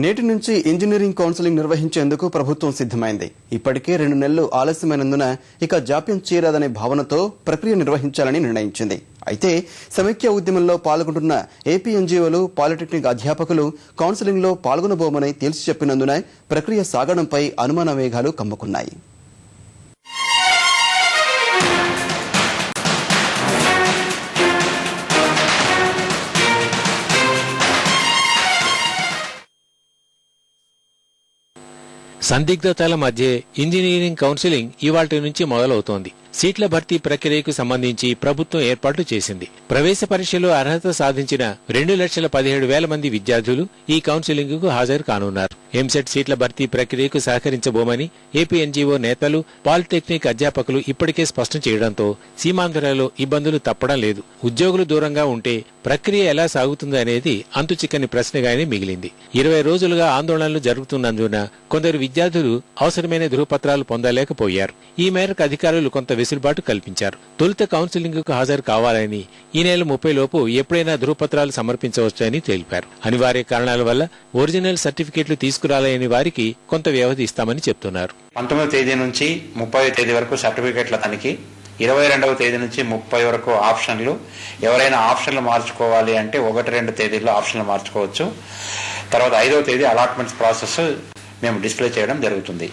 నేటి నుంచి engineering counselling నిర్వహించేందుకు ప్రభుత్వం సిద్ధమైంది. ఇప్పటికే 2 నెలలు ఆలస్యమైనందున ఇక జాప్యం చేయరాదనే భావనతో ప్రక్రియ నిర్వహించాలని నిర్ణయించింది. అయితే సమైక్య ఉద్యమంలో పాల్గొంటున్న ఏపీ ఎన్జీఓలు, పాలిటెక్నిక్ అధ్యాపకులు కౌన్సిలింగ్లో పాల్గొనబోమని తేల్చి చెప్పినందున ప్రక్రియ సాగడంపై అనుమాన మేఘాలు కమ్ముకున్నాయి. సందిగ్ధతల మధ్య ఇంజనీరింగ్ కౌన్సిలింగ్ ఇవాళ్టి నుంచి మొదలవుతోంది. సీట్ల భర్తీ ప్రక్రియకు సంబంధించి ప్రభుత్వం ఏర్పాట్లు చేసింది. ప్రవేశ పరీక్షలో అర్హత సాధించిన 2,17,000 మంది విద్యార్థులు ఈ కౌన్సిలింగ్ కు హాజరు కానున్నారు. ఎంసెట్ సీట్ల భర్తీ ప్రక్రియకు సహకరించబోమని ఏపీ ఎన్జీఓ నేతలు, పాలిటెక్నిక్ అధ్యాపకులు ఇప్పటికే స్పష్టం చేయడంతో సీమాంధ్రాలో ఇబ్బందులు తప్పడం లేదు. ఉద్యోగులు దూరంగా ఉంటే ప్రక్రియ ఎలా సాగుతుంది అనేది అంతుచిక్కని ప్రశ్నగానే మిగిలింది. 20 రోజులుగా ఆందోళనలు జరుగుతున్నందున కొందరు విద్యార్థులు అవసరమైన ధృవపత్రాలు పొందలేకపోయారు. ఈ మేరకు అధికారులు కొంత వెసులుబాటు కల్పించారు. తొలుత కౌన్సిలింగ్ కు హాజరు కావాలని, ఈ నెల 30 లోపు ఎప్పుడైనా ధృవపత్రాలు సమర్పించవచ్చని తెలిపారు. అనివార్య కారణాల వల్ల ఒరిజినల్ సర్టిఫికెట్లు తీసుకురాలేని వారికి కొంత వ్యవధి ఇస్తామని చెప్తున్నారు. 19వ తేదీ నుంచి 30వ తేదీ వరకు సర్టిఫికెట్ల తనిఖీ, 22వ తేదీ నుంచి 30 వరకు ఆప్షన్లు. ఎవరైనా ఆప్షన్లు మార్చుకోవాలి అంటే 1-2 తేదీల్లో ఆప్షన్లు మార్చుకోవచ్చు. తర్వాత 5వ తేదీ అలాట్మెంట్స్ ప్రాసెస్ మేము డిస్ప్లే చేయడం జరుగుతుంది.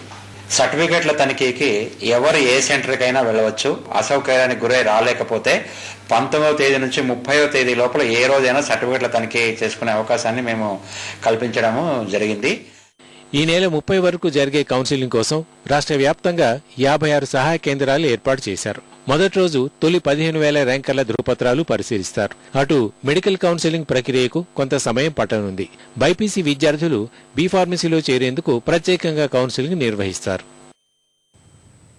సర్టిఫికెట్ల తనిఖీకి ఎవరు ఏ సెంటర్కైనా వెళ్ళవచ్చు. అసౌకర్యానికి గురై రాలేకపోతే 19వ తేదీ నుంచి 30వ తేదీ లోపల ఏ రోజైనా సర్టిఫికెట్ల తనిఖీ చేసుకునే అవకాశాన్ని మేము కల్పించడము జరిగింది. ఈ నెల 30 వరకు జరిగే కౌన్సిలింగ్ కోసం రాష్ట్ర వ్యాప్తంగా 56 సహాయ కేంద్రాలు ఏర్పాటు చేశారు. మొదటి రోజు తొలి 15,000 ర్యాంకర్ల ధృవపత్రాలు పరిశీలిస్తారు. అటు మెడికల్ కౌన్సిలింగ్ ప్రక్రియకు కొంత సమయం పట్టనుంది. బైపీసీ విద్యార్థులు బీ ఫార్మసీలో చేరేందుకు ప్రత్యేకంగా కౌన్సిలింగ్ నిర్వహిస్తారు.